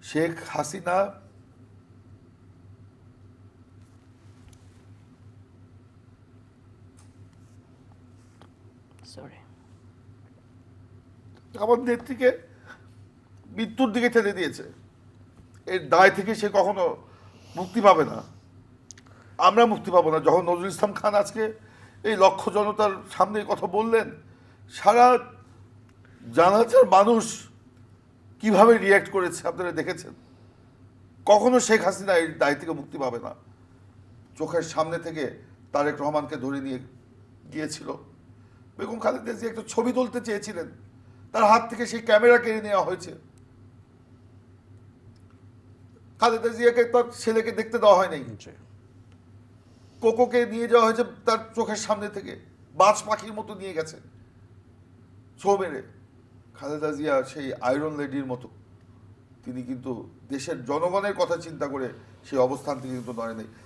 Sheikh Hasina sorry, আমার নেত্রীকে মৃত্যুর দিকে ঠেলে দিয়েছে। এর দায় থেকে সে কখনো মুক্তি পাবে না, আমরা মুক্তি পাবো না। যখন নজরুল ইসলাম খান আজকে এই লক্ষ জনতার সামনে এই কথা বললেন, সারা জানাজার মানুষ কিভাবে রিয়্যাক্ট করেছে আপনারা দেখেছেন। কখনো শেখ হাসিনা এই দায় থেকে মুক্তি পাবে না। চোখের সামনে থেকে তারেক রহমানকে ধরে নিয়ে গিয়েছিল। বেগম খালেদা জিয়া একটা ছবি তুলতে চেয়েছিলেন, তার হাত থেকে সেই ক্যামেরা কেড়ে নেওয়া হয়েছে। খালেদা জিয়াকে তার ছেলেকে দেখতে দেওয়া হয় নাই। জি। কোকোকে নিয়ে যাওয়া হয়েছে তার চোখের সামনে থেকে, বাজ পাখির মতো নিয়ে গেছে ছো মেরে। খালেদা জিয়া সেই আয়রন লেডির মতো, তিনি কিন্তু দেশের জনগণের কথা চিন্তা করে সেই অবস্থান থেকে কিন্তু নড়ে নেই।